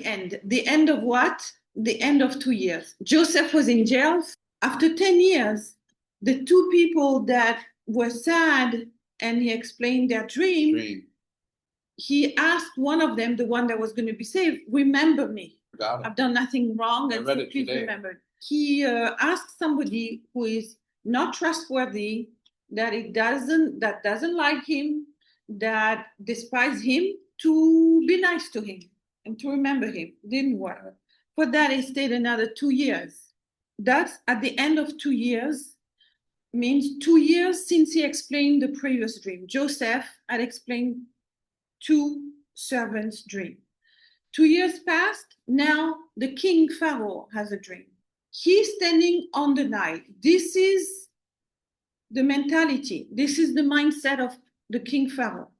end. The end of what? The end of 2 years. Joseph was in jail. After 10 years, the two people that were sad and he explained their dream. He asked one of them, the one that was going to be saved, remember me. I've done nothing wrong. And so please remember. He asked somebody who is not trustworthy, that doesn't like him, that despise him, to be nice to him and to remember him. Didn't work. For that, he stayed another 2 years. That's at the end of 2 years, means 2 years since he explained the previous dream. Joseph had explained 2 servants' dream. 2 years passed. Now the king Pharaoh has a dream. He's standing on the Nile. This is the mentality. This is the mindset of the king Pharaoh.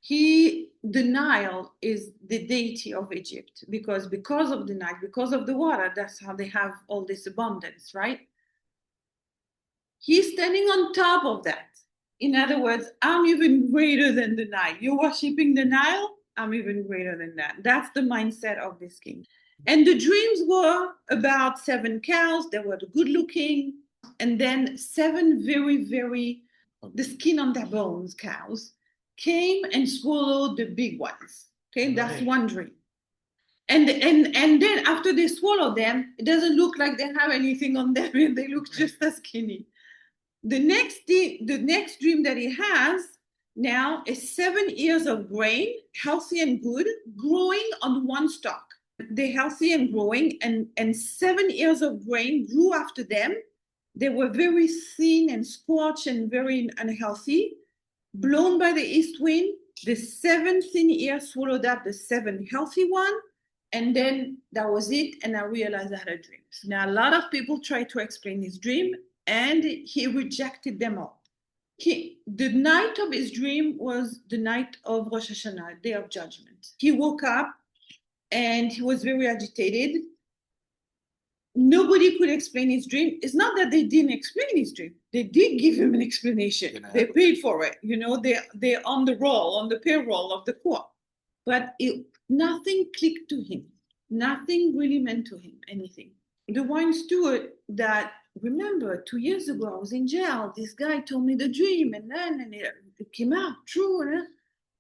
The Nile is the deity of Egypt because of the Nile, because of the water. That's how they have all this abundance, right? He's standing on top of that. In other words, I'm even greater than the Nile. You're worshiping the Nile, I'm even greater than that. That's the mindset of this king. And the dreams were about 7 cows. They were good looking. And then 7 very, very, the skin on their bones cows came and swallowed the big ones. Okay, right. That's one dream. And then after they swallow them, it doesn't look like they have anything on them. They look just as skinny. The next dream that he has now is 7 ears of grain, healthy and good, growing on one stalk. They're healthy and growing, and 7 ears of grain grew after them. They were very thin and scorched and very unhealthy. Blown by the east wind, the 7 thin ears swallowed up the 7 healthy one, and then that was it, and I realized I had a dream. So now a lot of people try to explain his dream, and he rejected them all. The night of his dream was the night of Rosh Hashanah, Day of Judgment. He woke up, and he was very agitated. Nobody could explain his dream. It's not that they didn't explain his dream. They did give him an explanation. They paid for it. They're on the roll, on the payroll of the court. But nothing clicked to him. Nothing really meant to him anything. The wine steward that, remember, 2 years ago, I was in jail. This guy told me the dream, and then it came out true.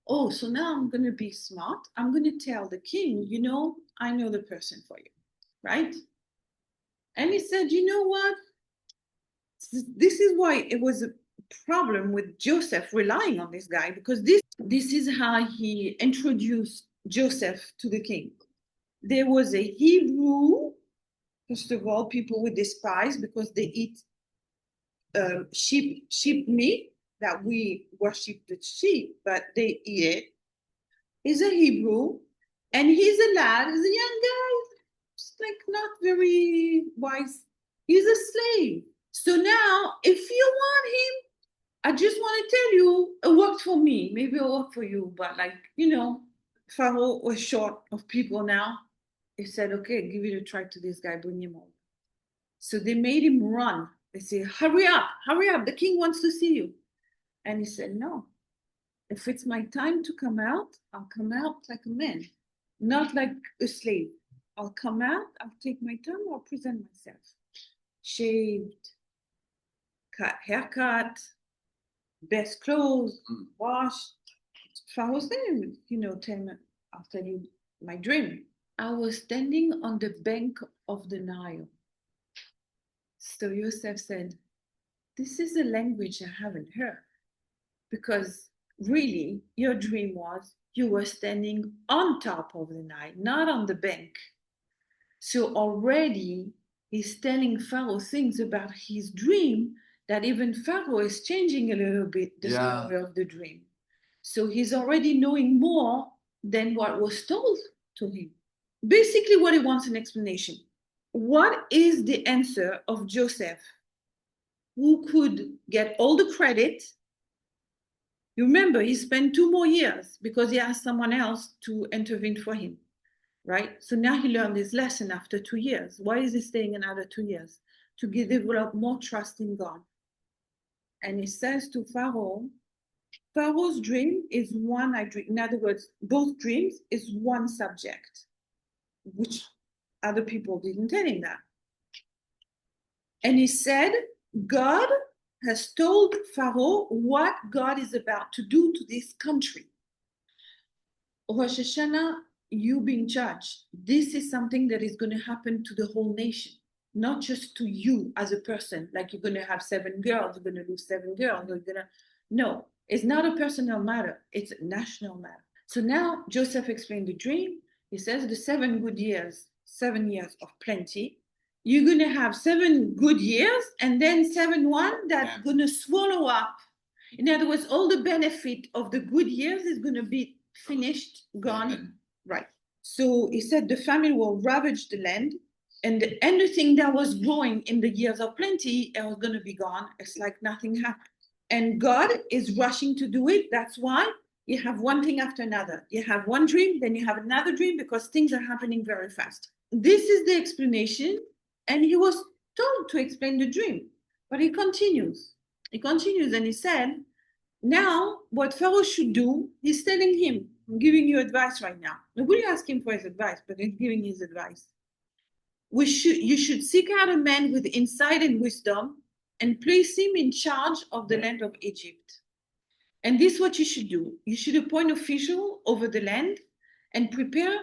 Oh, so now I'm going to be smart. I'm going to tell the king, I know the person for you, right? And he said, you know what? This is why it was a problem with Joseph relying on this guy, because this is how he introduced Joseph to the king. There was a Hebrew, first of all, people would despise because they eat sheep meat, that we worship the sheep, but they eat it. He's a Hebrew, and he's a lad, he's a young guy. Like not very wise. He's a slave. So now, if you want him, I just want to tell you, it worked for me. Maybe it'll work for you. But Pharaoh was short of people now. He said, okay, give it a try to this guy, bring him over. So they made him run. They say, hurry up, the king wants to see you. And he said, no, if it's my time to come out, I'll come out like a man, not like a slave. I'll come out, I'll take my time, I'll present myself. Shaved, haircut, best clothes, washed. Pharaoh's name, tell me, I'll tell you my dream. I was standing on the bank of the Nile. So Yosef said, this is a language I haven't heard. Because really, your dream was you were standing on top of the Nile, not on the bank. So already he's telling Pharaoh things about his dream that even Pharaoh is changing a little bit the story of the dream. So he's already knowing more than what was told to him. Basically what he wants an explanation. What is the answer of Joseph, who could get all the credit? You remember, he spent 2 more years because he asked someone else to intervene for him. Right? So now he learned his lesson after 2 years. Why is he staying another 2 years? To develop more trust in God. And he says to Pharaoh, Pharaoh's dream is one I dream. In other words, both dreams is one subject. which other people didn't tell him that. And he said, God has told Pharaoh what God is about to do to this country. Rosh Hashanah, you being judged, this is something that is going to happen to the whole nation, not just to you as a person, like you're going to have 7 girls, you're going to lose 7 girls, no, it's not a personal matter, it's a national matter. So now Joseph explained the dream. He says the 7 good years, 7 years of plenty, you're going to have 7 good years and then 7 that's going to swallow up. In other words, all the benefit of the good years is going to be finished, gone. Right. So he said the famine will ravage the land, and anything that was growing in the years of plenty was going to be gone. It's like nothing happened. And God is rushing to do it. That's why you have one thing after another. You have one dream, then you have another dream, because things are happening very fast. This is the explanation. And he was told to explain the dream, but he continues. He continues and he said, now what Pharaoh should do, he's telling him, I'm giving you advice right now. Nobody asked him for his advice, but he's giving his advice. You should seek out a man with insight and wisdom and place him in charge of the land of Egypt. And this is what you should do. You should appoint an official over the land and prepare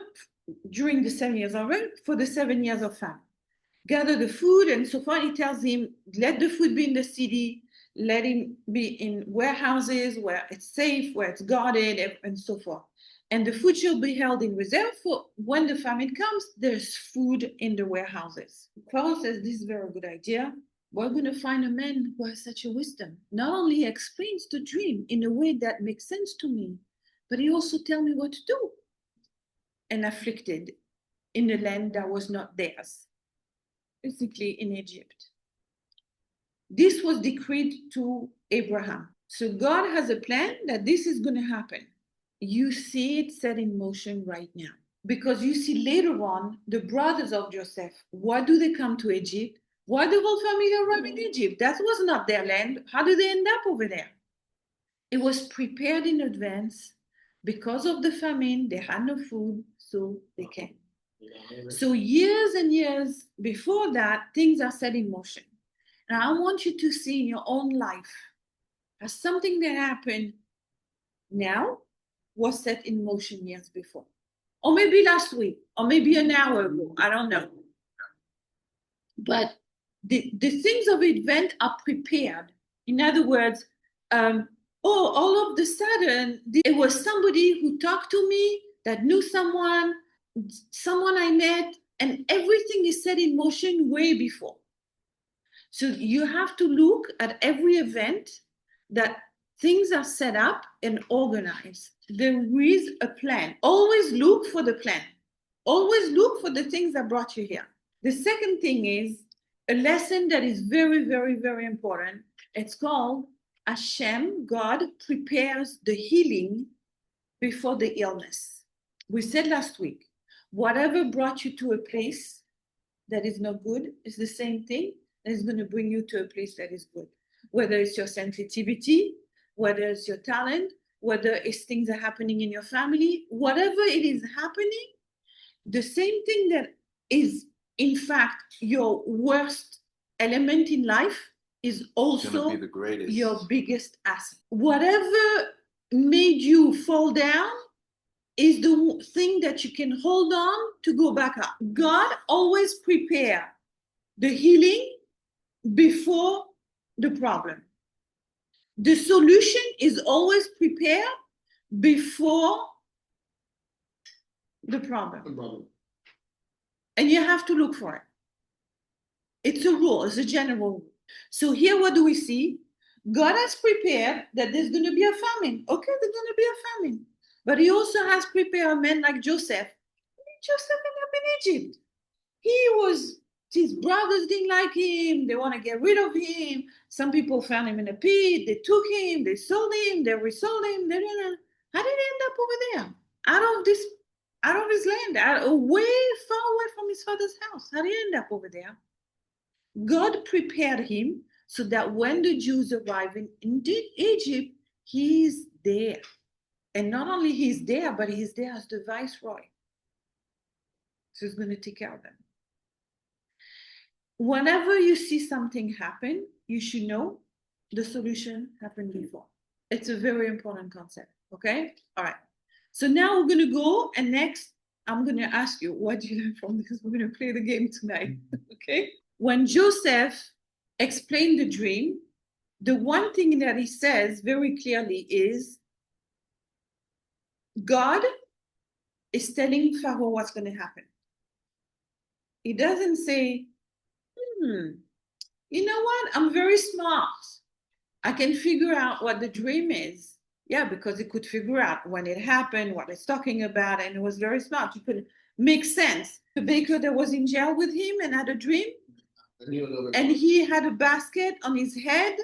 during the 7 years already for the 7 years of famine. Gather the food and so forth. He tells him, let the food be in the city, let him be in warehouses where it's safe, where it's guarded, and so forth. And the food shall be held in reserve for when the famine comes, there's food in the warehouses. Pharaoh says, this is a very good idea. We're going to find a man who has such a wisdom. Not only explains the dream in a way that makes sense to me, but he also tells me what to do. And afflicted in a land that was not theirs, basically in Egypt. This was decreed to Abraham. So God has a plan that this is going to happen. You see it set in motion right now. Because you see later on, the brothers of Joseph, why do they come to Egypt? Why the whole family arrived in Egypt? That was not their land. How did they end up over there? It was prepared in advance. Because of the famine, they had no food, so they came. So years and years before that, things are set in motion. And I want you to see in your own life as something that happened now was set in motion years before. Or maybe last week, or maybe an hour ago, I don't know. But the things of event are prepared. In other words, all of the sudden, it was somebody who talked to me that knew someone I met, and everything is set in motion way before. So you have to look at every event that things are set up and organized. There is a plan. Always look for the plan. Always look for the things that brought you here. The second thing is a lesson that is very, very, very important. It's called Hashem, God prepares the healing before the illness. We said last week, whatever brought you to a place that is not good is the same thing that is going to bring you to a place that is good. Whether it's your sensitivity, whether it's your talent, whether it's things are happening in your family, whatever it is happening, the same thing that is, in fact, your worst element in life is also your biggest asset. Whatever made you fall down is the thing that you can hold on to go back up. God always prepares the healing before the problem. The solution is always prepared before the problem. And you have to look for it. It's a rule, it's a general rule. So here what do we see? God has prepared that there's going to be a famine. Okay, there's going to be a famine. But he also has prepared a man like Joseph. Joseph ended up in Egypt. His brothers didn't like him. They want to get rid of him. Some people found him in a pit. They took him. They sold him. They resold him. How did he end up over there? Out of his land, way far away from his father's house. How did he end up over there? God prepared him so that when the Jews arrive in Egypt, he's there. And not only he's there, but he's there as the viceroy. So he's going to take care of them. Whenever you see something happen, you should know the solution happened before. It's a very important concept. Okay? All right. So now we're going to go, and next I'm going to ask you, what do you learn from this? We're going to play the game tonight. Okay? When Joseph explained the dream, the one thing that he says very clearly is God is telling Pharaoh what's going to happen. He doesn't say, you know what? I'm very smart. I can figure out what the dream is. Yeah, because he could figure out when it happened, what it's talking about, and it was very smart. He could make sense. The baker that was in jail with him and had a dream, and he had a basket on his head.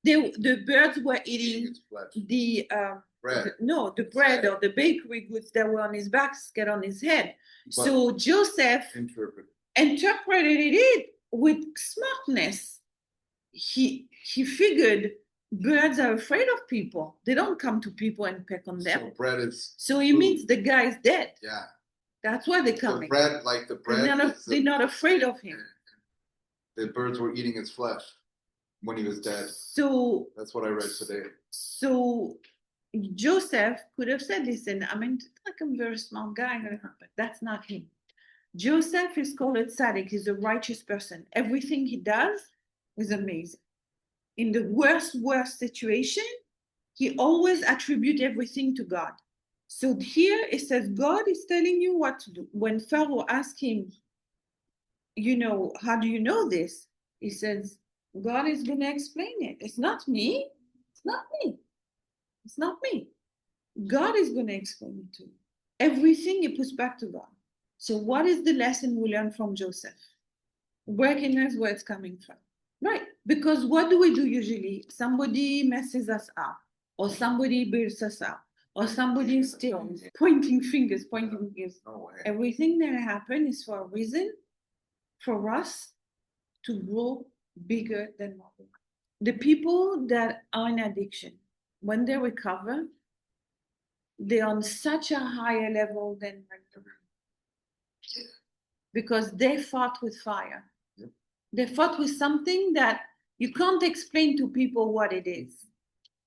The birds were eating the bread. The bread or the bakery goods that were on his basket on his head. But so Joseph interpreted it with smartness. He figured birds are afraid of people. They don't come to people and peck on them. So bread is. So he means the guy is dead. Yeah. That's why they're coming. The bread. They're not afraid of him. The birds were eating his flesh when he was dead. So that's what I read today. So Joseph could have said, listen, I mean, like I'm a very smart guy, but that's not him. Joseph is called a tzaddik. He's a righteous person. Everything he does is amazing. In the worst situation, he always attributes everything to God. So here it says, God is telling you what to do. When Pharaoh asked him, how do you know this? He says, God is going to explain it. It's not me. It's not me. It's not me. God is going to explain it to you. Everything he puts back to God. So what is the lesson we learn from Joseph? Recognize where it's coming from. Right. Because what do we do usually? Somebody messes us up, or somebody builds us up, or somebody steals, pointing fingers. No way. Everything that happens is for a reason, for us to grow bigger than what we are. The people that are in addiction, when they recover, they're on such a higher level than regular. Because they fought with fire. Yep. They fought with something that you can't explain to people what it is.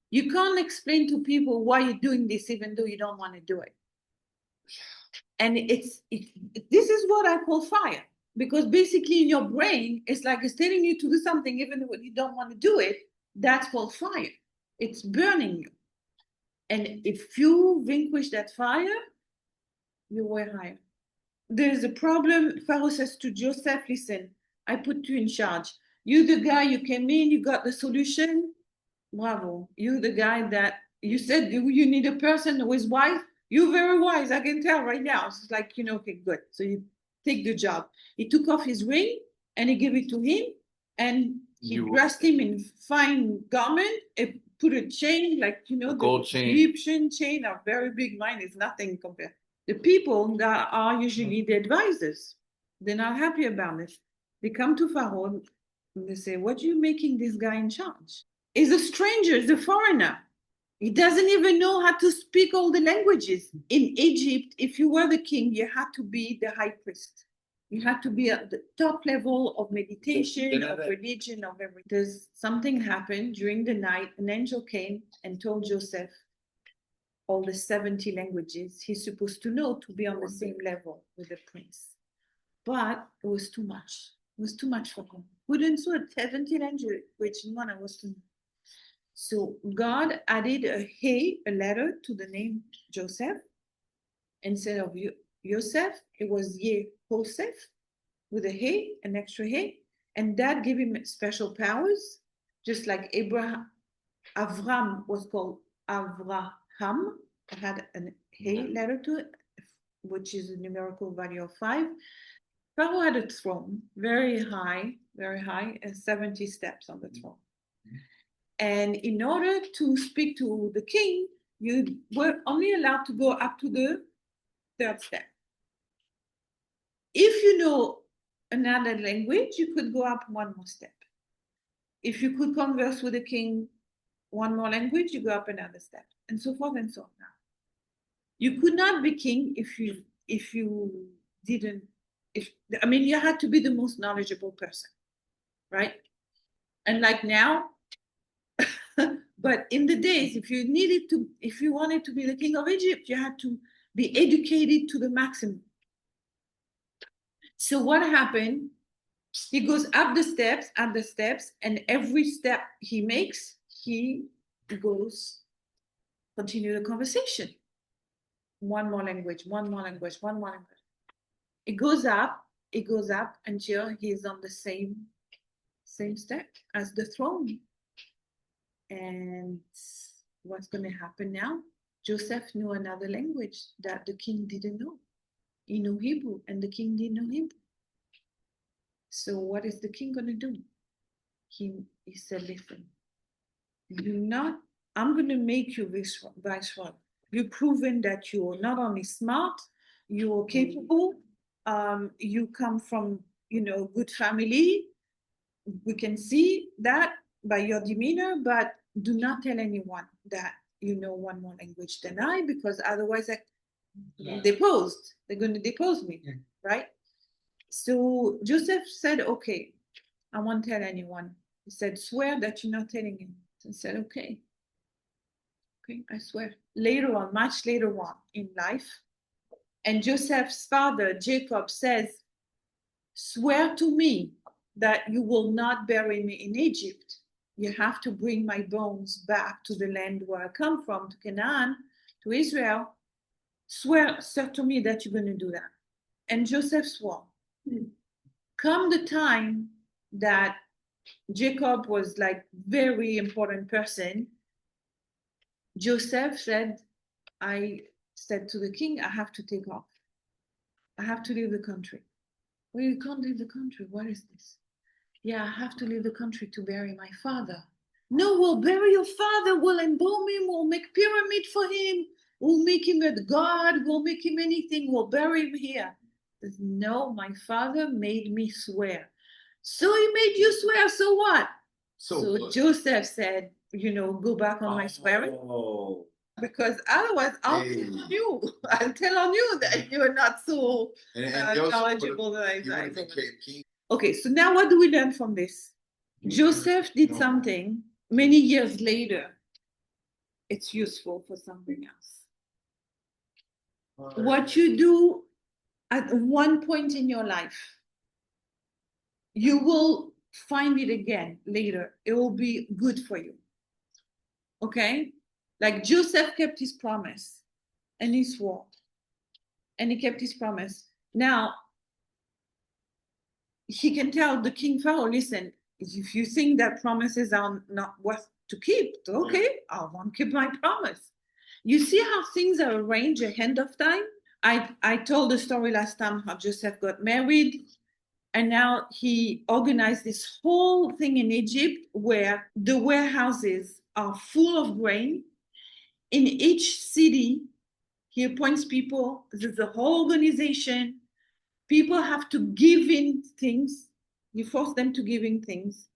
You can't explain to people why you're doing this even though you don't want to do it. And this is what I call fire. Because basically in your brain, it's like it's telling you to do something even though you don't want to do it. That's called fire. It's burning you. And if you vanquish that fire, you were higher. There's a problem. Pharaoh says to Joseph, listen, I put you in charge. You the guy, you came in, you got the solution. Bravo. You the guy that you said you need a person who is wise. You're very wise. I can tell right now. It's like, okay, good. So you take the job. He took off his ring and he gave it to him. And he dressed him in fine garment. It put a chain, like, the gold chain. Egyptian chain are very big. Mine is nothing compared. The people that are usually the advisors, they're not happy about it. They come to Pharaoh and they say, what are you making this guy in charge? He's a stranger, he's a foreigner. He doesn't even know how to speak all the languages. In Egypt, if you were the king, you had to be the high priest. You had to be at the top level of meditation, of religion, of everything. There's something happened during the night. An angel came and told Joseph all the 70 languages he's supposed to know to be on the same level with the prince. But it was too much. It was too much for him. We didn't know 70 languages, which one I was to know. So God added a letter to the name Joseph. Instead of Yosef, it was Yehoseph with a hey, an extra hey. And that gave him special powers, just like Avram was called Avraham. It had a hey letter to it, which is a numerical value of 5. Pharaoh had a throne, very high, and 70 steps on the throne. And in order to speak to the king, you were only allowed to go up to the 3rd step. If you know another language, you could go up one more step. If you could converse with the king one more language, you go up another step, and so forth and so on. Now, you could not be king if you didn't You had to be the most knowledgeable person, right? And like now, but in the days, if you wanted to be the king of Egypt, you had to be educated to the maximum. So what happened? He goes up the steps, and every step he makes, he goes continue the conversation. One more language. It goes up until he's on the same step as the throne. And what's going to happen now? Joseph knew another language that the king didn't know. He knew Hebrew, and the king didn't know Hebrew. So what is the king going to do? He said, listen, I'm going to make you viceroy. You've proven that you're not only smart, you're capable, you come from, good family. We can see that by your demeanor, but do not tell anyone that you know one more language than I, because otherwise they're going to depose me, right? So Joseph said, okay, I won't tell anyone. He said, swear that you're not telling him. I said, okay, I swear. Much later on in life, and Joseph's father, Jacob, says, swear to me that you will not bury me in Egypt. You have to bring my bones back to the land where I come from, to Canaan, to Israel. Swear to me that you're going to do that. And Joseph swore. Come the time that Jacob was like very important person, Joseph said, I said to the king, I have to take off. I have to leave the country. Well, you can't leave the country. What is this? Yeah, I have to leave the country to bury my father. No, we'll bury your father. We'll embalm him. We'll make pyramid for him. We'll make him a god. We'll make him anything. We'll bury him here. No, my father made me swear. So he made you swear. So what? So Joseph said, go back on my swearing. Because otherwise I'll tell on you that you're not so knowledgeable that I think. Okay, so now what do we learn from this? Joseph did something many years later. It's useful for something else. What you do at one point in your life, you will find it again later. It will be good for you. Okay? Like Joseph kept his promise and he swore. And he kept his promise. Now, he can tell the king Pharaoh, listen, if you think that promises are not worth to keep, okay, I won't keep my promise. You see how things are arranged ahead of time? I told the story last time how Joseph got married, and now he organized this whole thing in Egypt where the warehouses are full of grain. In each city, he appoints people. There's a whole organization. People have to give in things. He forced them to give in things.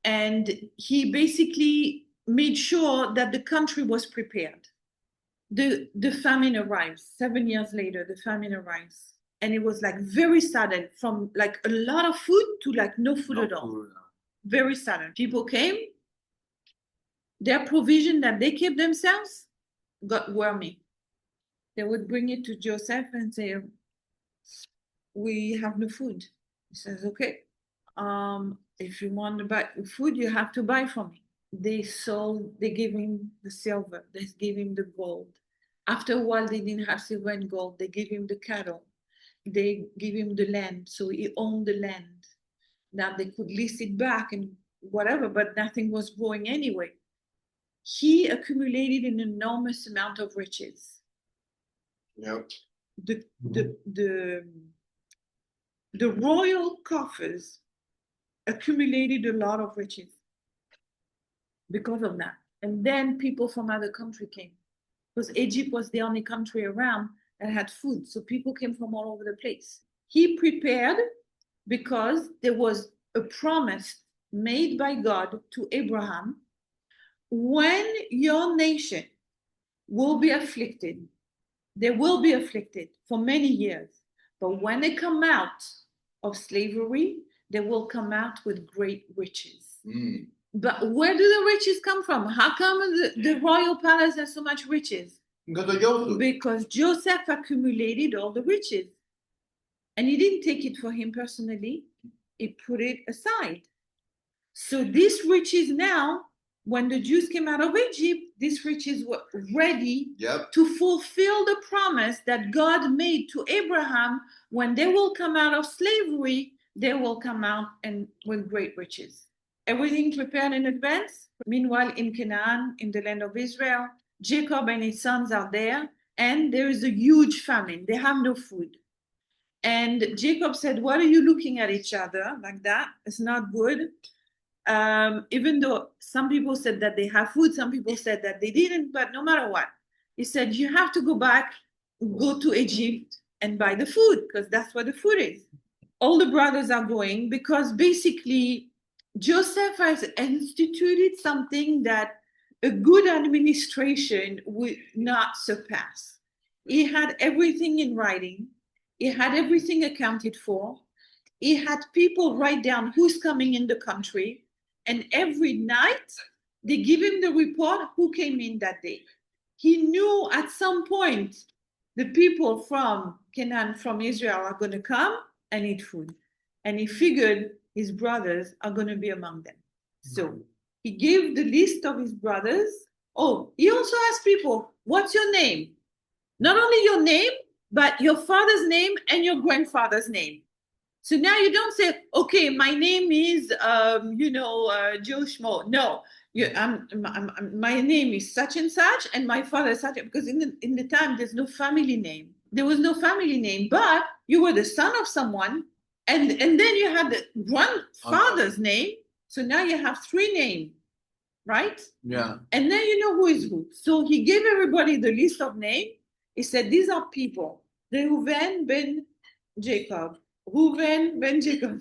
And he basically made sure that the country was prepared. The famine arrives. 7 years later, the famine arrives. And it was like very sudden, from like a lot of food to like no food at all. Very sudden. People came. Their provision that they kept themselves got wormy. They would bring it to Joseph and say, we have no food. He says, okay, if you want to buy food, you have to buy from me. They gave him the silver, they gave him the gold. After a while, they didn't have silver and gold. They gave him the cattle. They gave him the land, so he owned the land. Now they could lease it back and whatever, but nothing was growing anyway. He accumulated an enormous amount of riches. Yep. The royal coffers accumulated a lot of riches because of that. And then people from other countries came, because Egypt was the only country around that had food. So people came from all over the place. He prepared because there was a promise made by God to Abraham. When your nation will be afflicted, they will be afflicted for many years, But when they come out of slavery, they will come out with great riches. But where do the riches come from? How come the royal palace has so much riches? Because Joseph accumulated all the riches. And he didn't take it for him personally. He put it aside. So these riches now, when the Jews came out of Egypt, these riches were ready to fulfill the promise that God made to Abraham. When they will come out of slavery, they will come out and with great riches. Everything prepared in advance. Meanwhile, in Canaan, in the land of Israel, Jacob and his sons are there, and there is a huge famine. They have no food. And Jacob said, "What are you looking at each other like that? It's not good." Even though some people said that they have food, some people said that they didn't, but no matter what, he said, you have to go back, go to Egypt and buy the food, because that's where the food is. All the brothers are going because basically Joseph has instituted something that a good administration would not surpass. He had everything in writing. He had everything accounted for. He had people write down who's coming in the country. And every night, they give him the report who came in that day. He knew at some point the people from Canaan, from Israel, are going to come and eat food. And he figured his brothers are going to be among them. So he gave the list of his brothers. Oh, he also asked people, what's your name? Not only your name, but your father's name and your grandfather's name. So now you don't say, okay, my name is, Joe Schmo. No, my name is such and such, and my father is such. Because in the time, there's no family name. There was no family name, but you were the son of someone, and then you had the grandfather's name. So now you have three names, right? Yeah. And then you know who is who. So he gave everybody the list of names. He said, these are people. Reuven ben Jacob. Reuven ben Jacob,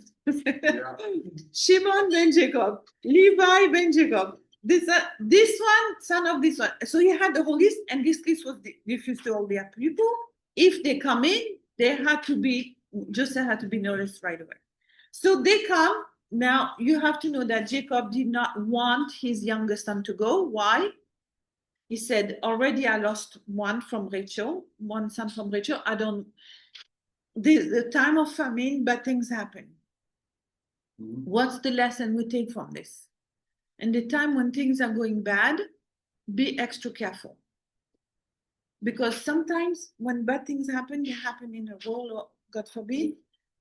Shimon ben Jacob, Levi ben Jacob, this one, son of this one. So he had the whole list, and this list was diffused to all their people. If they come in, Joseph had to be noticed right away. So they come. Now you have to know that Jacob did not want his younger son to go. Why? He said, already I lost one son from Rachel. The time of famine, bad things happen. What's the lesson we take from this? And the time when things are going bad, be extra careful. Because sometimes when bad things happen, they happen in a row, or God forbid.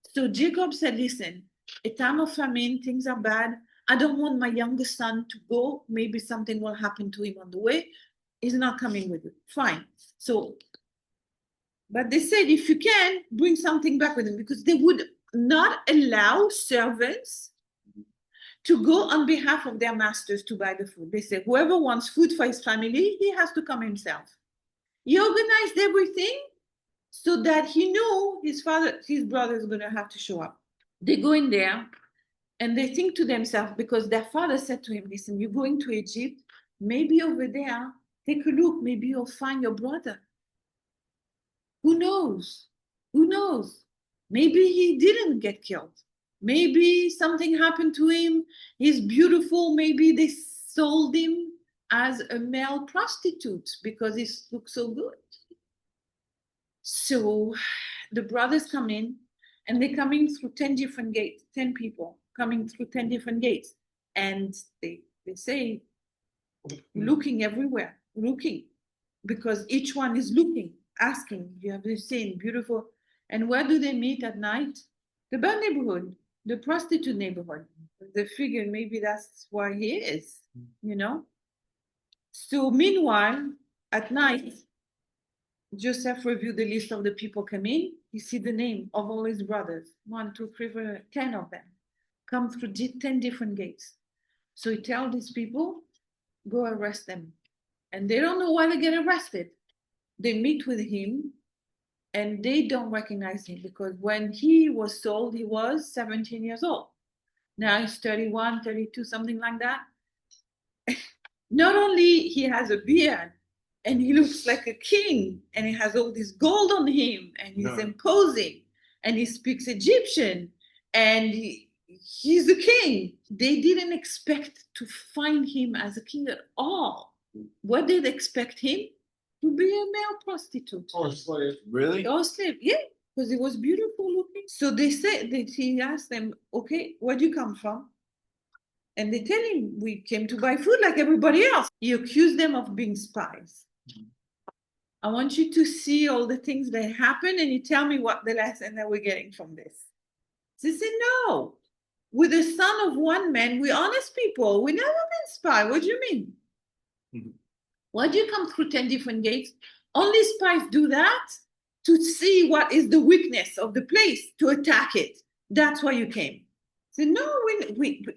So Jacob said, listen, a time of famine, things are bad. I don't want my youngest son to go. Maybe something will happen to him on the way. He's not coming with you. Fine. But they said, if you can, bring something back with him, because they would not allow servants to go on behalf of their masters to buy the food. They said, whoever wants food for his family, he has to come himself. He organized everything so that he knew his brother is going to have to show up. They go in there and they think to themselves, because their father said to him, listen, you're going to Egypt, maybe over there, take a look, maybe you'll find your brother. Who knows? Who knows? Maybe he didn't get killed. Maybe something happened to him. He's beautiful. Maybe they sold him as a male prostitute because he looks so good. So the brothers come in, and they're coming through 10 different gates, 10 people coming through 10 different gates. And they say, looking everywhere, looking, because each one is looking, asking, you have this seen, beautiful. And where do they meet at night? The bad neighborhood, the prostitute neighborhood. They figure maybe that's where he is, So meanwhile, at night, Joseph reviewed the list of the people coming. You see the name of all his brothers, 1, 2, 3, 4, 10 of them, come through 10 different gates. So he tells these people, go arrest them. And they don't know why they get arrested. They meet with him, and they don't recognize him, because when he was sold, he was 17 years old. Now he's 31, 32, something like that. Not only he has a beard, and he looks like a king, and he has all this gold on him, and he's imposing. and he speaks Egyptian, and he's a king. They didn't expect to find him as a king at all. What did they expect him? To be a male prostitute. Or slave. Really? Or slave, yeah, because he was beautiful looking. So they said that he asked them, okay, where do you come from? And they tell him, we came to buy food like everybody else. He accused them of being spies. I want you to see all the things that happen, and you tell me what the lesson that we're getting from this. They said, no, we're the son of one man. We're honest people. We never been spies. What do you mean? Mm-hmm. Why do you come through 10 different gates? Only spies do that to see what is the weakness of the place, to attack it. That's why you came. I said, no,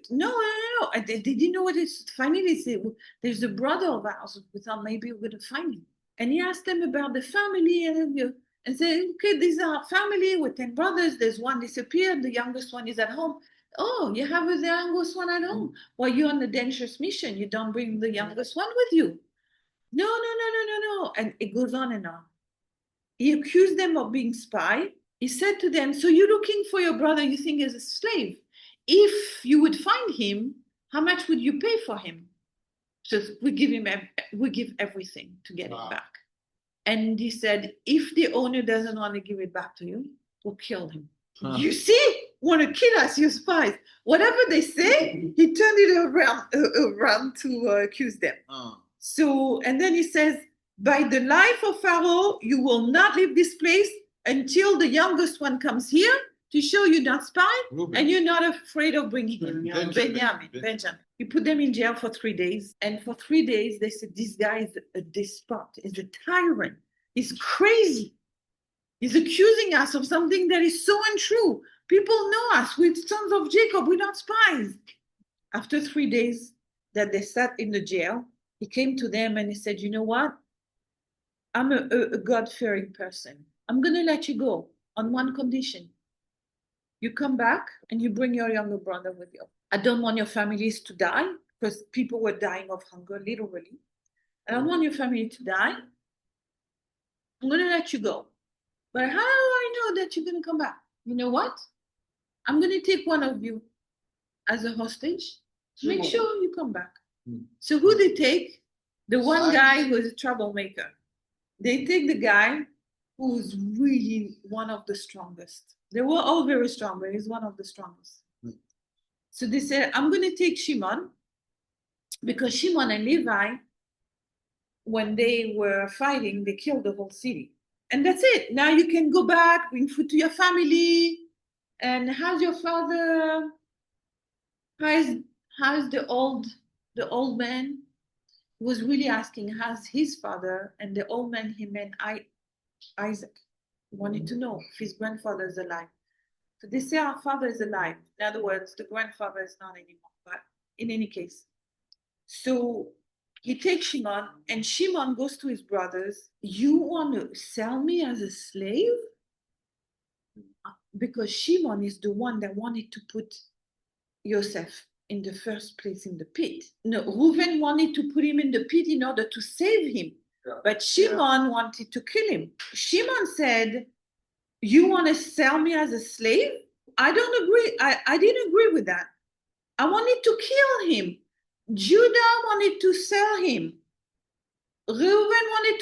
no. They didn't know what it is. Finally, they said, well, there's a brother of ours. We thought maybe we're going to find him. And he asked them about the family and said, okay, these are our family with 10 brothers. There's one disappeared. The youngest one is at home. Oh, you have the youngest one at home. Well, you're on a dangerous mission. You don't bring the youngest one with you. No. And it goes on and on. He accused them of being spy. He said to them, so you're looking for your brother you think is a slave. If you would find him, how much would you pay for him? So we give everything to get it back. And he said, if the owner doesn't want to give it back to you, we'll kill him. You see, want to kill us, you spies. Whatever they say, he turned it around to accuse them. So, and then he says, by the life of Pharaoh, you will not leave this place until the youngest one comes here to show you're not spy, and you're not afraid of bringing him. Benjamin. You put them in jail for 3 days. And for 3 days, they said, this guy is a despot, is a tyrant. He's crazy. He's accusing us of something that is so untrue. People know us. We're sons of Jacob. We're not spies. After 3 days that they sat in the jail, he came to them and he said, you know what? I'm a God-fearing person. I'm going to let you go on one condition. You come back and you bring your younger brother with you. I don't want your families to die, because people were dying of hunger, literally. I don't want your family to die. I'm going to let you go. But how do I know that you're going to come back? You know what? I'm going to take one of you as a hostage. Make sure you come back. So who they take? The one guy who is a troublemaker. They take the guy who's really one of the strongest. They were all very strong, but he's one of the strongest. So they said, I'm going to take Shimon, because Shimon and Levi, when they were fighting, they killed the whole city. And that's it. Now you can go back, bring food to your family. And how's your father? How's the old man? He was really asking, how's his father? And the old man, he meant Isaac. He wanted to know if his grandfather is alive. So they say our father is alive. In other words, the grandfather is not anymore. But in any case, so he takes Shimon, and Shimon goes to his brothers. You want to sell me as a slave? Because Shimon is the one that wanted to put Yosef in the first place in the pit. No, Reuven wanted to put him in the pit in order to save him. Yeah. But Shimon wanted to kill him. Shimon said, you want to sell me as a slave? I don't agree. I didn't agree with that. I wanted to kill him. Judah wanted to sell him. Reuven wanted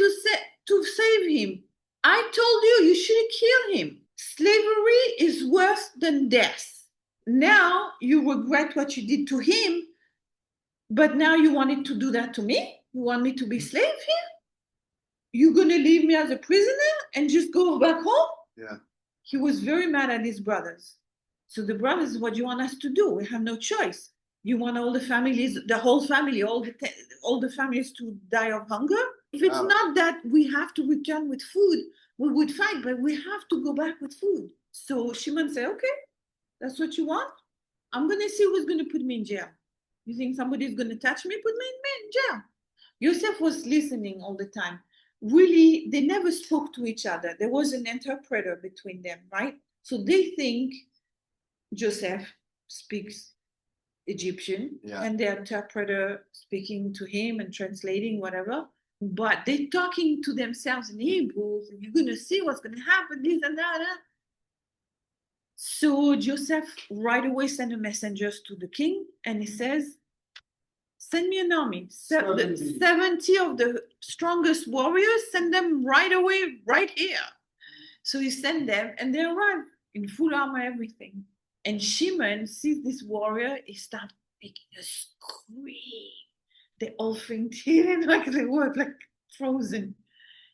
to save him. I told you should kill him. Slavery is worse than death. Now you regret what you did to him, but now you wanted to do that to me? You want me to be slave here? You're going to leave me as a prisoner and just go back home? Yeah. He was very mad at his brothers. So the brothers, what do you want us to do? We have no choice. You want all the families, the whole family, all the families to die of hunger? If it's not that we have to return with food, we would fight, but we have to go back with food. So Shimon said, okay, that's what you want? I'm going to see who's going to put me in jail. You think somebody's going to touch me? Put me in jail. Yosef was listening all the time. Really, they never spoke to each other. There was an interpreter between them, right? So they think Joseph speaks Egyptian, and the interpreter speaking to him and translating whatever. But they're talking to themselves in Hebrew. You're going to see what's going to happen, this and that. So Joseph right away sent a messengers to the king, and he says, send me an army. 70 of the strongest warriors, send them right away, right here. So he sent them, and they arrive in full armor, everything. And Shimon sees this warrior, he starts making a scream. They all fainted, like they were like frozen.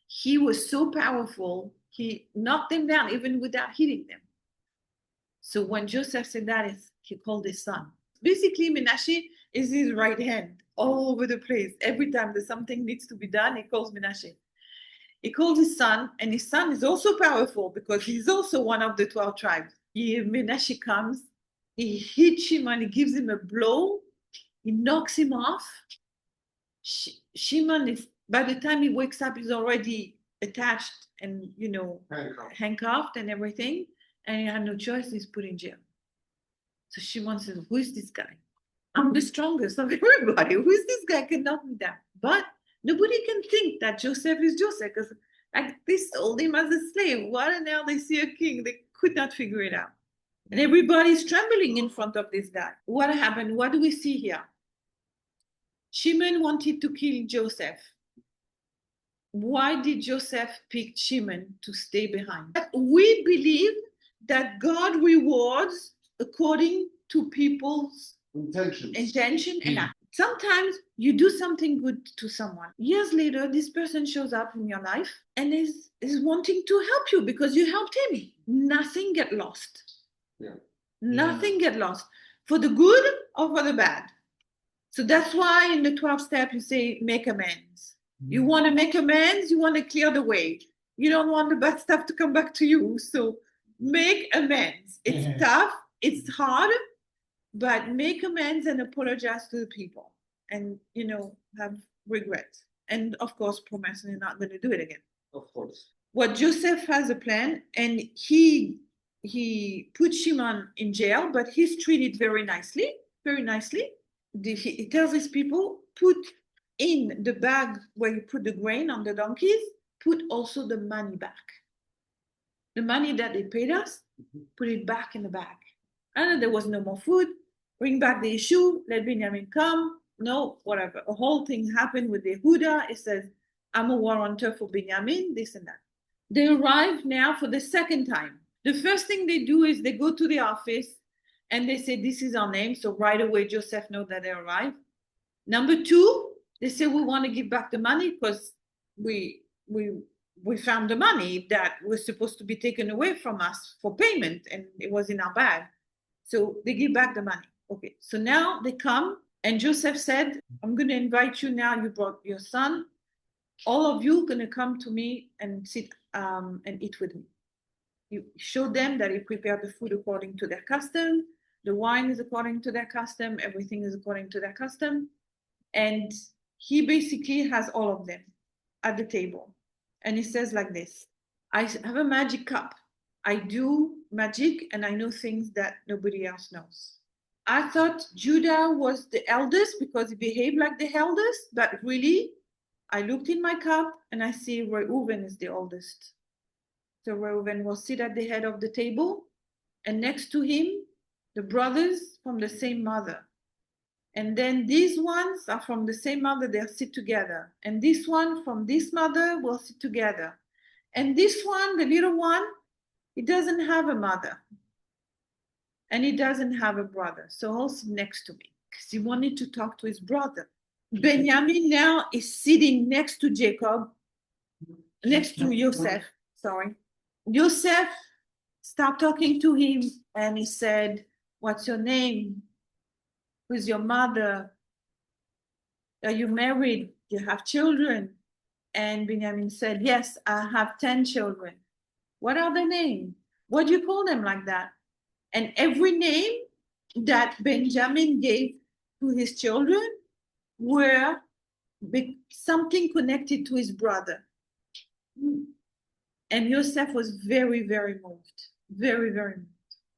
He was so powerful, he knocked them down even without hitting them. So when Joseph said that, he called his son. Basically, Menashe is his right hand all over the place. Every time that something needs to be done, he calls Menashe. He called his son, and his son is also powerful because he's also one of the 12 tribes. Menashe comes, he hits Shimon, he gives him a blow, he knocks him off. Shimon is, by the time he wakes up, he's already attached and, handcuffed and everything. And he had no choice, he's put in jail. So Shimon says, who is this guy? I'm the strongest of everybody. Who is this guy can knock me down? But nobody can think that Joseph is Joseph because they sold him as a slave. What the hell they see a king? They could not figure it out. And everybody's trembling in front of this guy. What happened? What do we see here? Shimon wanted to kill Joseph. Why did Joseph pick Shimon to stay behind? We believe that God rewards according to people's intention and act. Sometimes you do something good to someone. Years later, this person shows up in your life and is wanting to help you because you helped him. Nothing get lost. Nothing get lost for the good or for the bad. So that's why in the 12th step you say make amends. You want to make amends, you want to clear the way. You don't want the bad stuff to come back to you. So make amends. It's tough, it's hard, but make amends and apologize to the people and, have regret. And of course, promise you're not going to do it again. Of course. What Joseph has a plan, and he put Shimon in jail, but he's treated very nicely, very nicely. He tells his people, put in the bag where you put the grain on the donkeys, put also the money back. The money that they paid us, put it back in the bag. And there was no more food. Bring back the issue, let Benjamin come. No, whatever. A whole thing happened with the Yehuda. It says, I'm a warrantor for Benjamin, this and that. They arrive now for the second time. The first thing they do is they go to the office and they say, this is our name. So right away, Joseph knows that they arrived. Number two, they say, we want to give back the money because we found the money that was supposed to be taken away from us for payment and it was in our bag. So they give back the money. Okay, so now they come and Joseph said, I'm going to invite you now. You brought your son. All of you are going to come to me and sit and eat with me. You show them that he prepared the food according to their custom. The wine is according to their custom. Everything is according to their custom. And he basically has all of them at the table. And he says like this, I have a magic cup. I do magic and I know things that nobody else knows. I thought Judah was the eldest because he behaved like the eldest, but really, I looked in my cup and I see Reuven is the oldest. So Reuven will sit at the head of the table, and next to him, the brothers from the same mother. And then these ones are from the same mother, they'll sit together. And this one from this mother will sit together. And this one, the little one, he doesn't have a mother. And he doesn't have a brother. So he'll sit next to me because he wanted to talk to his brother. Benjamin now is sitting next to Jacob, next to Joseph, sorry. Joseph started talking to him and he said, what's your name? Who's your mother? Are you married? Do you have children? And Benjamin said, yes, I have 10 children. What are their names? What do you call them like that? And every name that Benjamin gave to his children were something connected to his brother. And Joseph was very, very moved. Very, very moved.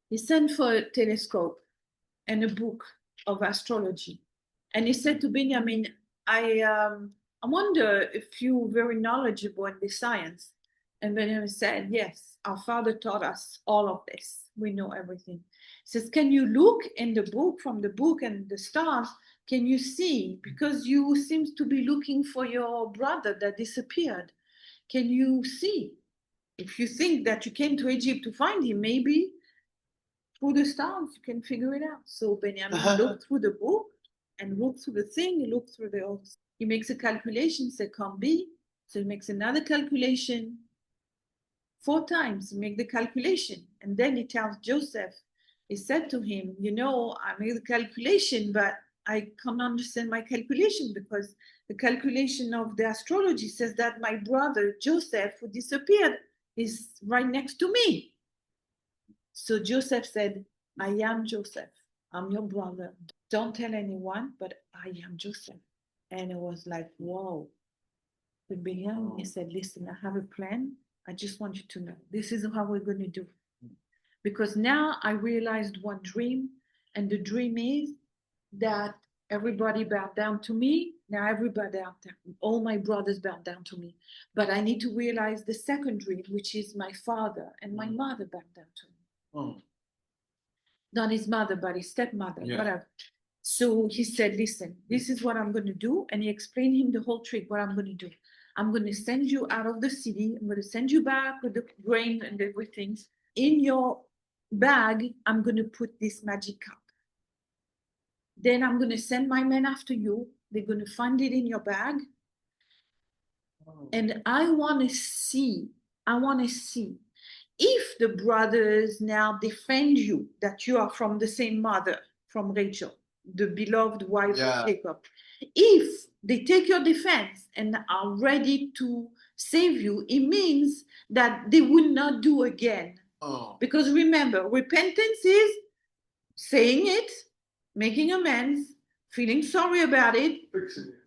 He sent for a telescope and a book of astrology. And he said to Benjamin, I wonder if you're very knowledgeable in this science. And Benjamin said, yes, our father taught us all of this. We know everything. He says, can you look in the book, from the book and the stars, can you see? Because you seem to be looking for your brother that disappeared. Can you see? If you think that you came to Egypt to find him, maybe through the stars you can figure it out. So Benjamin looked through the book and looked through the thing, he looked through the oath. He makes a calculation, said can't be. So he makes another calculation. 4 times he makes the calculation. And then he tells Joseph, he said to him, you know, I made the calculation, but I can't understand my calculation because the calculation of the astrology says that my brother Joseph, who disappeared, is right next to me. So Joseph said, I am Joseph. I'm your brother. Don't tell anyone, but I am Joseph. And it was like, whoa. With Benjamin, he said, listen, I have a plan. I just want you to know, this is how we're going to do. Because now I realized one dream, and the dream is that everybody bowed down to me. Now everybody out there, all my brothers bowed down to me. But I need to realize the second dream, which is my father and my mother bowed down to me. Oh. Not his mother, but his stepmother, whatever. So he said, listen, this is what I'm going to do. And he explained him the whole trick, what I'm going to do. I'm going to send you out of the city. I'm going to send you back with the grain and everything. In your bag, I'm going to put this magic cup. Then I'm going to send my men after you. They're going to find it in your bag. And I want to see if the brothers now defend you, that you are from the same mother, from Rachel, the beloved wife of Jacob. If they take your defense and are ready to save you, it means that they will not do again. Because remember, repentance is saying it, making amends, feeling sorry about it,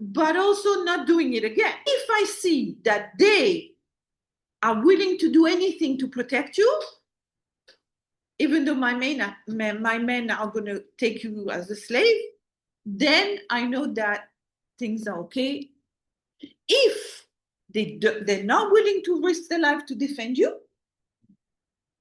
but also not doing it again. If I see that they are willing to do anything to protect you, even though my men are going to take you as a slave, then I know that things are okay. If they're not willing to risk their life to defend you,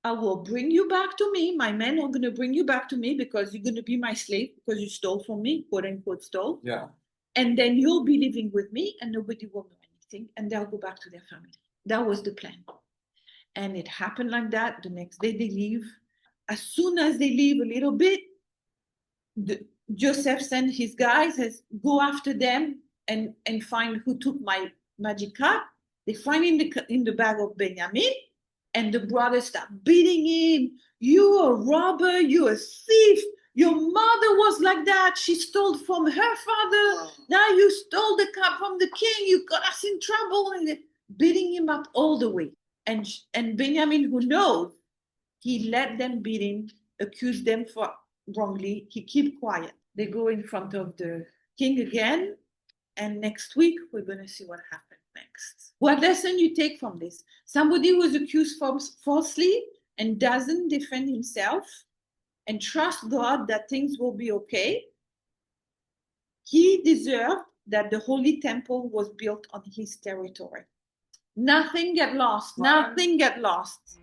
I will bring you back to me. My men are going to bring you back to me because you're going to be my slave because you stole from me, quote unquote stole. Yeah. And then you'll be living with me and nobody will know anything and they'll go back to their family. That was the plan. And it happened like that. The next day they leave. As soon as they leave a little bit, Joseph sent his guys, says, go after them and find who took my magic cup. They find in the bag of Benjamin, and the brothers start beating him. You're a robber, you're a thief. Your mother was like that. She stole from her father. Now you stole the cup from the king. You got us in trouble. And beating him up all the way. And Benjamin, who knows, he let them beat him, accused them for wrongly. He keep quiet. They go in front of the king again. And next week, we're going to see what happened next. What lesson you take from this? Somebody who is accused falsely and doesn't defend himself and trust God that things will be okay. He deserved that the holy temple was built on his territory. Nothing get lost. Nothing get lost.